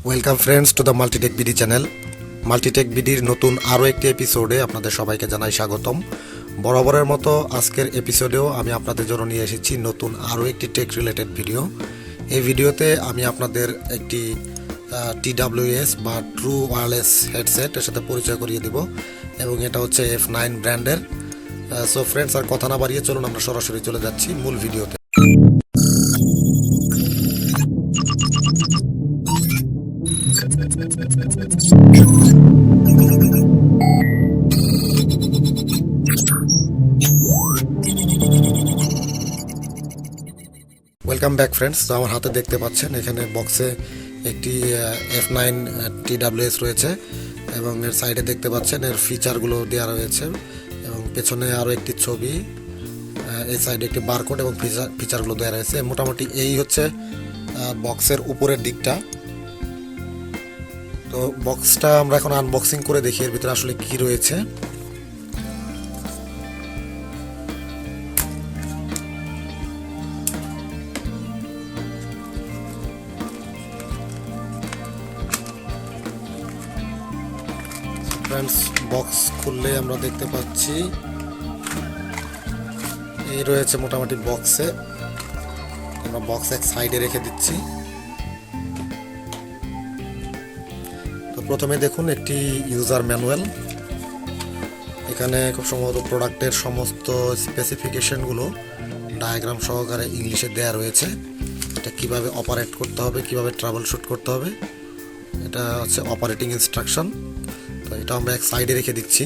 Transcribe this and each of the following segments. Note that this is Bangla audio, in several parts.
Welcome friends to the Multitech BD channel. মাল্টিটেক বিডির নতুন আরও একটি এপিসোডে আপনাদের সবাইকে জানাই স্বাগতম। বরাবরের মতো আজকের এপিসোডেও আমি আপনাদের জন্য নিয়ে এসেছি নতুন আরও একটি টেক রিলেটেড ভিডিও। এই ভিডিওতে আমি আপনাদের একটি TWS বা ট্রু ওয়্যারলেস হেডসেটের সাথে পরিচয় করিয়ে দিব এবং এটা হচ্ছে F9 ব্র্যান্ডের। সো ফ্রেন্ডস, আর কথা না বাড়িয়ে চলুন আমরা সরাসরি চলে যাচ্ছি মূল ভিডিওতে। Welcome back friends. তো আমার হাতে দেখতে পাচ্ছেন এখানে বক্সে একটি F9 TWS রয়েছে এবং এর সাইডে দেখতে পাচ্ছেন এর ফিচারগুলো দেওয়া রয়েছে এবং পেছনে আরও একটি ছবি, এই সাইডে একটি বারকোড এবং ফিচারগুলো দেওয়া রয়েছে। মোটামুটি এই হচ্ছে বক্সের উপরের দিকটা। তো বক্সটা আমরা এখন আনবক্সিং করে দেখি এর ভিতরে আসলে কি রয়েছে। ফ্রেন্ডস, বক্স খুললে আমরা দেখতে পাচ্ছি এই রয়েছে মোটামুটি বক্সে। আমরা বক্স এক সাইডে রেখে দিচ্ছি। তো প্রথমে দেখুন একটি ইউজার ম্যানুয়াল। এখানে খুব সম্ভবত প্রোডাক্টের সমস্ত স্পেসিফিকেশনগুলো ডায়াগ্রাম সহকারে ইংলিশে দেয়া রয়েছে। এটা কিভাবে অপারেট করতে হবে, কিভাবে ট্রাবল শুট করতে হবে, এটা হচ্ছে অপারেটিং ইনস্ট্রাকশন। তো এটা আমরা এক সাইডে রেখে দিচ্ছি।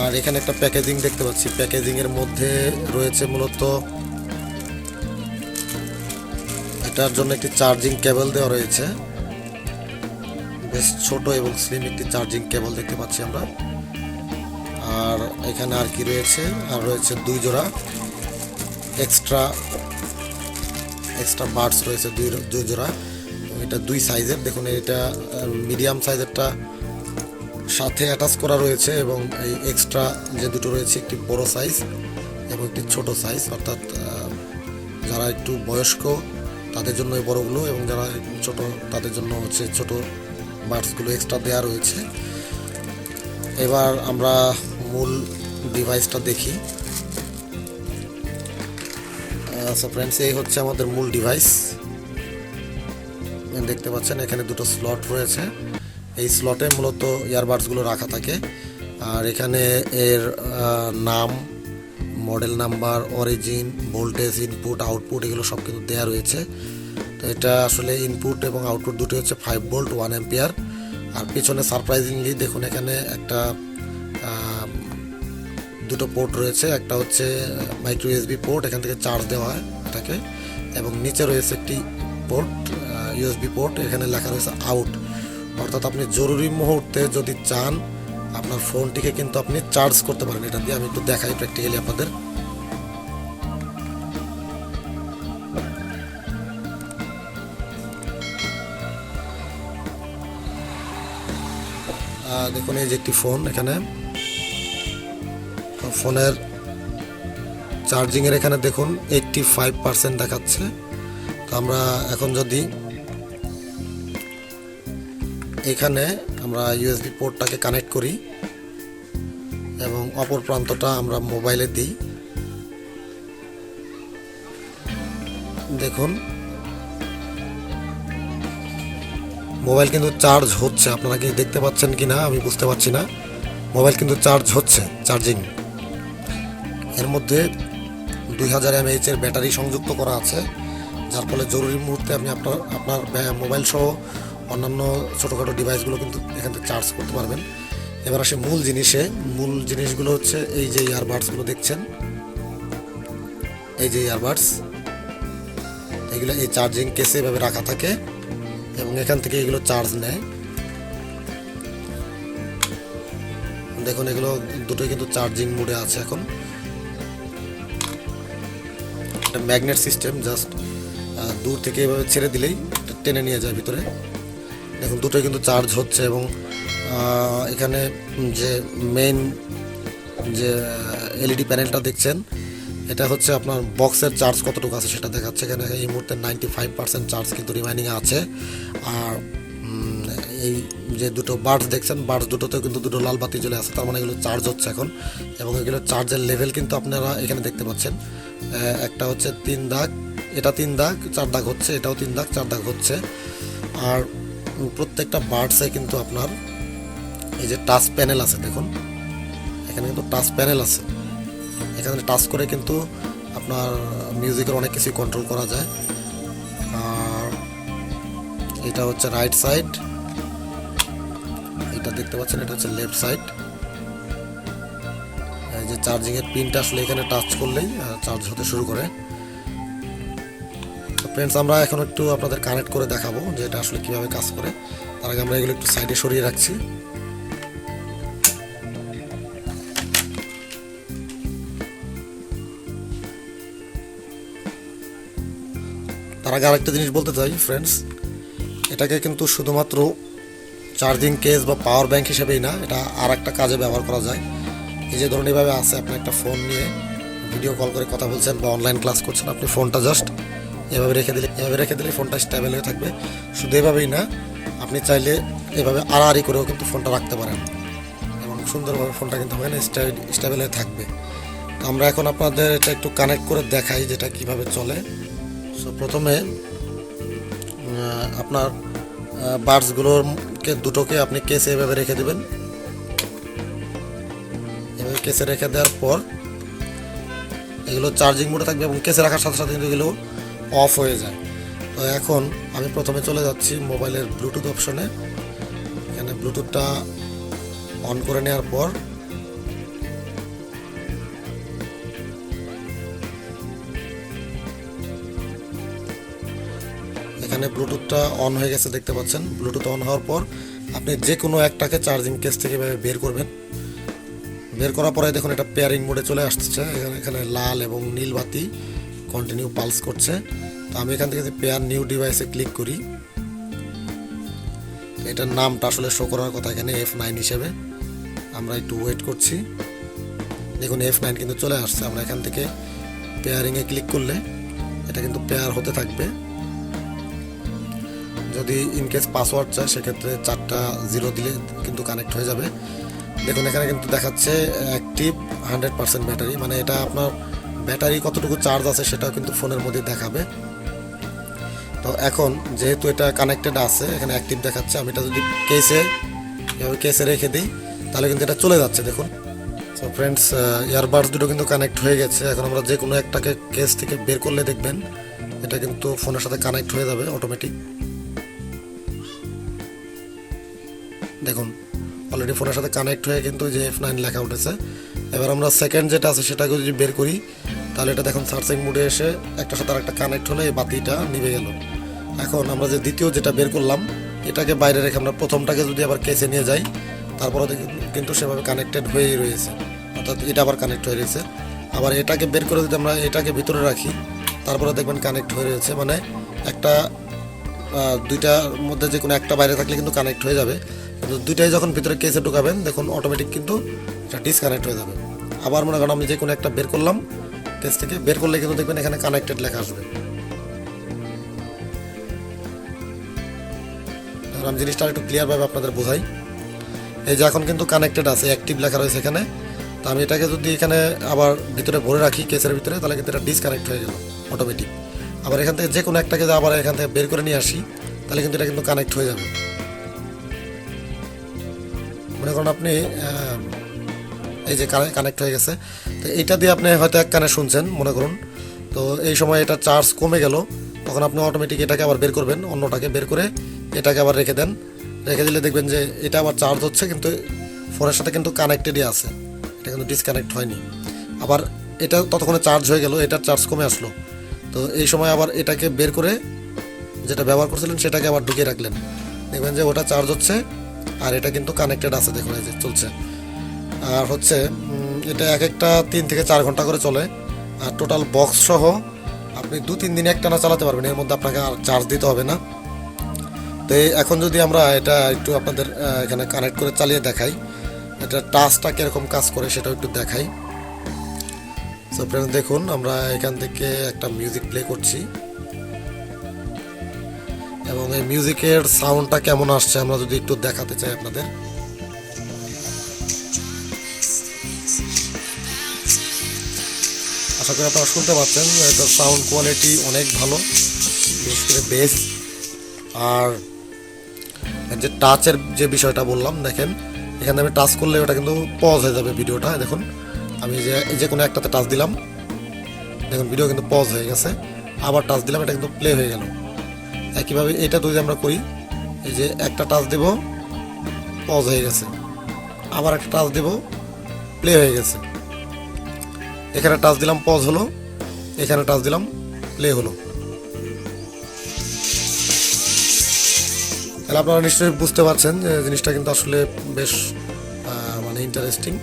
আর এখানে একটা প্যাকেজিং দেখতে পাচ্ছি। প্যাকেজিংয়ের মধ্যে রয়েছে মূলত এটার জন্য একটি চার্জিং কেবল দেওয়া রয়েছে, বেশ ছোট এবং স্লিম একটি চার্জিং কেবল দেখতে পাচ্ছি আমরা। আর এখানে আর কি রয়েছে, আর রয়েছে দুই জোড়া এক্সট্রা বাডস রয়েছে, দুই জোড়া। এটা দুই সাইজের। দেখুন, এটা মিডিয়াম সাইজেরটা সাথে অ্যাটাচ করা রয়েছে এবং এই এক্সট্রা যে দুটো রয়েছে একটি বড় সাইজ এবং একটি ছোট সাইজ, অর্থাৎ যারা একটু বয়স্ক তাদের জন্য এই বড়গুলো এবং যারা ছোট তাদের জন্য হচ্ছে ছোট বাডসগুলো এক্সট্রা দেওয়া রয়েছে। এবার আমরা মূল ডিভাইসটা দেখি। আচ্ছা ফ্রেন্ডস, এই হচ্ছে আমাদের মূল ডিভাইস। দেখতে পাচ্ছেন এখানে দুটো স্লট রয়েছে। এই স্লটে মূলত ইয়ারবাডসগুলো রাখা থাকে। আর এখানে এর নাম, model number, origin, voltage, input, output এগুলো সব কিন্তু দেওয়া রয়েছে। তো এটা আসলে ইনপুট এবং আউটপুট দুটো হচ্ছে 5 ভোল্ট 1 অ্যাম্পিয়ার। আর পিছনে সারপ্রাইজিংলি দেখুন এখানে একটা দুটো পোর্ট রয়েছে। একটা হচ্ছে মাইক্রো USB পোর্ট, এখান থেকে চার্জ দেওয়া হয় এটাকে, এবং নিচে রয়েছে একটি পোর্ট USB পোর্ট, এখানে লেখা রয়েছে আউট। অর্থাৎ আপনি জরুরি মুহূর্তে যদি চান আপনার ফোনটিকে কিন্তু আপনি চার্জ করতে পারেন এটা দিয়ে। আমি একটু দেখাই প্র্যাকটিক্যালি আপনাদের। দেখুন এই যে একটি ফোন, এখানে ফোনের চার্জিংয়ের এখানে দেখুন 85% দেখাচ্ছে। তো আমরা এখন যদি এখানে আমরা USB পোর্টটাকে কানেক্ট করি এবং অপর প্রান্তটা আমরা মোবাইলে দিই, দেখুন মোবাইল কিন্তু চার্জ হচ্ছে। আপনারা কি দেখতে পাচ্ছেন কি না আমি বুঝতে পারছি না। মোবাইল কিন্তু চার্জ হচ্ছে, চার্জিং। এর মধ্যে 2000 mAh এর ব্যাটারি সংযুক্ত করা আছে, যার ফলে জরুরি মুহূর্তে আপনি আপনার মোবাইল সহ অন্যান্য ছোটোখাটো ডিভাইসগুলো কিন্তু এখান থেকে চার্জ করতে পারবেন। এবার আসে মূল জিনিসে। মূল জিনিসগুলো হচ্ছে এই যে ইয়ারবাডসগুলো দেখছেন, এই যে ইয়ারবাডস, এগুলো এই চার্জিং কেসে এভাবে রাখা থাকে এবং এখান থেকে এগুলো চার্জ নেয়। দেখুন এগুলো দুটোই কিন্তু চার্জিং মোডে আছে এখন। এটা ম্যাগনেট সিস্টেম, জাস্ট দূর থেকে এভাবে ছেড়ে দিলেই টেনে নিয়ে যায় ভিতরে। দেখুন দুটোই কিন্তু চার্জ হচ্ছে এবং এখানে যে মেইন যে LED প্যানেলটা দেখছেন, এটা হচ্ছে আপনার বক্সের চার্জ কতটুকু আছে সেটা দেখাচ্ছে। এখানে এই মুহূর্তে 95% চার্জ কিন্তু রিমাইনিংয়ে আছে। আর এই যে দুটো বাডস দেখছেন, বাডস দুটোতেও কিন্তু দুটো লাল বাতি জ্বলে আছে, তার মানে এগুলো চার্জ হচ্ছে এখন। এবং এগুলো চার্জের লেভেল কিন্তু আপনারা এখানে দেখতে পাচ্ছেন। একটা হচ্ছে 3 দাগ, এটা 3 দাগ 4 দাগ হচ্ছে, এটাও 3 দাগ 4 দাগ হচ্ছে। আর প্রত্যেকটা বাডসে কিন্তু আপনার এই যে টাচ প্যানেল আছে, দেখুন এখানে কিন্তু টাচ প্যানেল আছে। এখানে টাচ করে কিন্তু আপনার মিউজিকের অনেক কিছু কন্ট্রোল করা যায়। আর এটা হচ্ছে রাইট সাইড, এটা দেখতে পাচ্ছেন, এটা হচ্ছে লেফট সাইড। এই যে চার্জিংয়ের পিনটা আসলে এখানে টাচ করলেই চার্জ হতে শুরু করে। তো ফ্রেন্ডস, আমরা এখন একটু আপনাদের কানেক্ট করে দেখাবো যে এটা আসলে কীভাবে কাজ করে। তার আগে আমরা এগুলো একটু সাইডে সরিয়ে রাখছি। তার আগে আরেকটা জিনিস বলতে চাই ফ্রেন্ডস, এটাকে কিন্তু শুধুমাত্র চার্জিং কেস বা পাওয়ার ব্যাংক হিসেবেই না, এটা আর একটা কাজে ব্যবহার করা যায়। এই যে ধরুন এভাবে আছে, আপনি একটা ফোন নিয়ে ভিডিও কল করে কথা বলছেন বা অনলাইন ক্লাস করছেন, আপনি ফোনটা জাস্ট এভাবে রেখে দিলে ফোনটা স্টেবল হয়ে থাকবে। শুধু এভাবেই না, আপনি চাইলে এভাবে আড়াআড়ি করেও কিন্তু ফোনটা রাখতে পারেন এবং সুন্দরভাবে ফোনটা কিন্তু ওখানে স্টেবল হয়ে থাকবে। তো আমরা এখন আপনাদের এটা একটু কানেক্ট করে দেখাই যেটা কিভাবে চলে। সো প্রথমে আপনার বাডসগুলোকে দুটোকে আপনি কেসে এভাবে রেখে দেবেন। এভাবে কেসে রেখে দেওয়ার পর এগুলো চার্জিং মোডে থাকবে এবং কেসে রাখার সাথে সাথে কিন্তু এগুলো অফ হয়ে যায়। তো এখন আমি প্রথমে চলে যাচ্ছি মোবাইলের ব্লুটুথ অপশনে। এখানে ব্লুটুথটা অন করে নেওয়ার পর এখানে ব্লুটুথটা অন হয়ে গেছে দেখতে পাচ্ছেন। ব্লুটুথ অন হওয়ার পর আপনি যে কোনো একটাকে চার্জিং কেস থেকে বের করবেন। বের করার পরে দেখুন এটা পেয়ারিং মোডে চলে আসছে। এখানে লাল এবং নীল বাতি কন্টিনিউ পালস করছে। তো আমি এখান থেকে পেয়ার নিউ ডিভাইসে ক্লিক করি। এটার নামটা আসলে শো করার কথা এখানে F9 হিসেবে। আমরা একটু ওয়েট করছি। দেখুন F9 কিন্তু চলে আসছে। আমরা এখান থেকে পেয়ারিংয়ে ক্লিক করলে এটা কিন্তু পেয়ার হতে থাকবে। যদি ইনকেস পাসওয়ার্ড চায় সেক্ষেত্রে 4টা 0 দিলে কিন্তু কানেক্ট হয়ে যাবে। দেখুন এখানে কিন্তু দেখাচ্ছে অ্যাক্টিভ 100% ব্যাটারি, মানে এটা আপনার ব্যাটারি কতটুকু চার্জ আছে সেটাও কিন্তু ফোনের মধ্যে দেখাবে। তো এখন যেহেতু এটা কানেক্টেড আছে, এখানে অ্যাক্টিভ দেখাচ্ছে, আমি এটা যদি কেসে রেখে দিই তাহলে কিন্তু এটা চলে যাচ্ছে। দেখুন সো ফ্রেন্ডস, ইয়ারবাডস দুটো কিন্তু কানেক্ট হয়ে গেছে। এখন আমরা যে কোনো একটাকে কেস থেকে বের করলে দেখবেন এটা কিন্তু ফোনের সাথে কানেক্ট হয়ে যাবে অটোমেটিক। দেখুন অলরেডি ফোনের সাথে কানেক্ট হয়ে কিন্তু যে F9 লেখা উঠেছে। এবার আমরা সেকেন্ড যেটা আছে সেটাকে যদি বের করি তাহলে এটা দেখুন সার্চিং মোডে এসে একটার সাথে আরেকটা কানেক্ট হলে এই বাতিটা নিভে গেল। এখন আমরা যে দ্বিতীয় যেটা বের করলাম এটাকে বাইরে রেখে আমরা প্রথমটাকে যদি আবার কেসে নিয়ে যাই তারপরে কিন্তু সেভাবে কানেক্টেড হয়েই রয়েছে, অর্থাৎ এটা আবার কানেক্ট হয়ে রয়েছে। আবার এটাকে বের করে যদি আমরা এটাকে ভিতরে রাখি তারপরে দেখবেন কানেক্ট হয়ে রয়েছে, মানে একটা দুইটার মধ্যে যে কোনো একটা বাইরে থাকলে কিন্তু কানেক্ট হয়ে যাবে, কিন্তু দুইটাই যখন ভিতরে কেসে ঢুকাবেন দেখুন অটোমেটিক কিন্তু এটা ডিসকানেক্ট হয়ে যাবে। আবার মনে করেন আমি যে কোনো একটা বের করলাম, কেস থেকে বের করলে কিন্তু দেখবেন এখানে কানেক্টেড লেখা আসবে। আমি জিনিসটা একটু ক্লিয়ারভাবে আপনাদের বোঝাই। এই যে এখন কিন্তু কানেক্টেড আছে, অ্যাক্টিভ লেখা রয়েছে এখানে। তো আমি এটাকে যদি এখানে আবার ভিতরে ভরে রাখি কেসের ভিতরে তাহলে কিন্তু এটা ডিসকানেক্ট হয়ে গেল অটোমেটিক। আবার এখান থেকে যে কোনো একটাকে আবার এখান থেকে বের করে নিয়ে আসি তাহলে কিন্তু এটা কিন্তু কানেক্ট হয়ে যাবে। মনে করুন আপনি এই যে কানেক্ট হয়ে গেছে, তো এইটা দিয়ে আপনি হয়তো এক কানে শুনছেন মনে করুন, তো এই সময় এটা চার্জ কমে গেল, তখন আপনি অটোমেটিক এটাকে আবার বের করবেন, অন্যটাকে বের করে এটাকে আবার রেখে দেন। রেখে দিলে দেখবেন যে এটা আবার চার্জ হচ্ছে, কিন্তু ফোনের সাথে কিন্তু কানেক্টেডই আছে, এটা কিন্তু ডিসকানেক্ট হয়নি। আবার এটা ততক্ষণে চার্জ হয়ে গেল, এটার চার্জ কমে আসলো, তো এই সময় আবার এটাকে বের করে যেটা ব্যবহার করছিলেন সেটাকে আবার ঢুকিয়ে রাখলেন, দেখবেন যে ওটা চার্জ হচ্ছে আর এটা কিন্তু কানেক্টেড আছে, দেখুন এই যে চলছে। আর হচ্ছে এটা এক একটা 3 থেকে 4 ঘন্টা করে চলে, আর টোটাল বক্স সহ আপনি 2-3 দিন একটানা চালাতে পারবেন, এর মধ্যে আপনাকে আর চার্জ দিতে হবে না। তো এখন যদি আমরা এটা একটু আপনাদের এখানে কানেক্ট করে চালিয়ে দেখাই, এটা টাচটা কীরকম কাজ করে সেটাও একটু দেখাই। সো ফ্রেন্ডস দেখুন আমরা এখান থেকে একটা মিউজিক প্লে করছি এবং এই মিউজিকের সাউন্ডটা কেমন আসছে আমরা যদি একটু দেখাতে চাই আপনাদের। আশা করি আপনারা শুনতে পাচ্ছেন এটার সাউন্ড কোয়ালিটি অনেক ভালো, বিশেষ করে বেস। আর যে টাচের যে বিষয়টা বললাম, দেখেন এখানে আমি টাচ করলে ওটা কিন্তু পজ হয়ে যাবে ভিডিওটা। দেখুন আমি যে কোনো একটাতে টাচ দিলাম, দেখুন ভিডিও কিন্তু পজ হয়ে গেছে, আবার টাচ দিলাম এটা কিন্তু প্লে হয়ে গেল। একইভাবে এটা যদি আমরা করি, এই যে একটা টাচ দেব পজ হয়ে গেছে, আবার একটা টাচ দেব প্লে হয়ে গেছে, এখানে টাচ দিলাম পজ হলো, এখানে টাচ দিলাম প্লে হলো। তাহলে আপনারা নিশ্চয়ই বুঝতে পারছেন যে জিনিসটা কিন্তু আসলে বেশ মানে ইন্টারেস্টিং।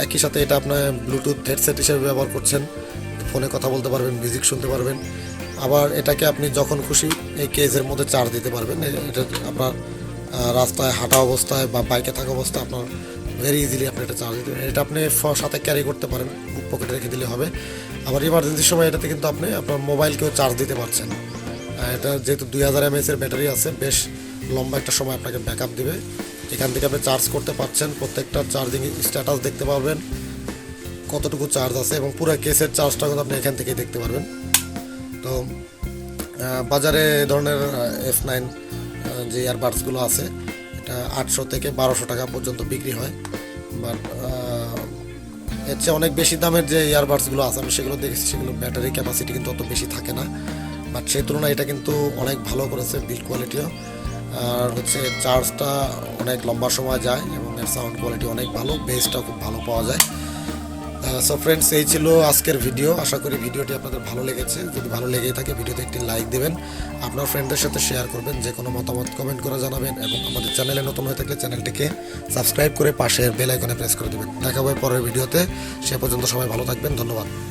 একই সাথে এটা আপনার ব্লুটুথ হেডসেট হিসেবে ব্যবহার করছেন, ফোনে কথা বলতে পারবেন, মিউজিক শুনতে পারবেন। আবার এটাকে আপনি যখন খুশি এই কেসের মধ্যে চার্জ দিতে পারবেন। এটা আপনার রাস্তায় হাঁটা অবস্থায় বা বাইকে থাকা অবস্থায় আপনার ভেরি ইজিলি আপনি এটা চার্জ দিতে পারেন। এটা আপনি সাথে ক্যারি করতে পারেন, বুক পকেটে রেখে দিলে হবে। আবার ইমার্জেন্সির সময় এটাতে কিন্তু আপনি আপনার মোবাইলকেও চার্জ দিতে পারছেন। এটা যেহেতু 2000 mAh ব্যাটারি আছে, বেশ লম্বা একটা সময় আপনাকে ব্যাকআপ দেবে। এখান থেকে আপনি চার্জ করতে পারছেন, প্রত্যেকটা চার্জিং স্ট্যাটাস দেখতে পারবেন, কতটুকু চার্জ আছে, এবং পুরো কেসের চার্জটা কিন্তু আপনি এখান থেকেই দেখতে পারবেন। তো বাজারে এই ধরনের F9 যে ইয়ারবাডসগুলো আছে, এটা 800 থেকে 1200 টাকা পর্যন্ত বিক্রি হয়। বাট এর চেয়ে অনেক বেশি দামের যে ইয়ারবাডসগুলো আছে আমি সেগুলো দেখেছি, সেগুলো ব্যাটারি ক্যাপাসিটি কিন্তু অত বেশি থাকে না। বাট সেই তুলনায় এটা কিন্তু অনেক ভালো করেছে, বিল্ড কোয়ালিটিও, আর হচ্ছে চার্জটা অনেক লম্বা সময় যায় এবং এর সাউন্ড কোয়ালিটি অনেক ভালো, বেসটাও খুব ভালো পাওয়া যায়। সো ফ্রেন্ডস, এই ছিল আজকের ভিডিও। আশা করি ভিডিওটি আপনাদের ভালো লেগেছে। যদি ভালো লেগেই থাকে ভিডিওতে একটি লাইক দেবেন, আপনার ফ্রেন্ডদের সাথে শেয়ার করবেন, যে কোনো মতামত কমেন্ট করে জানাবেন, এবং আমাদের চ্যানেলে নতুন হয়ে থাকলে চ্যানেলটিকে সাবস্ক্রাইব করে পাশের বেল আইকনে প্রেস করে দেবেন। দেখা হবে পরের ভিডিওতে। সে পর্যন্ত সবাই ভালো থাকবেন, ধন্যবাদ।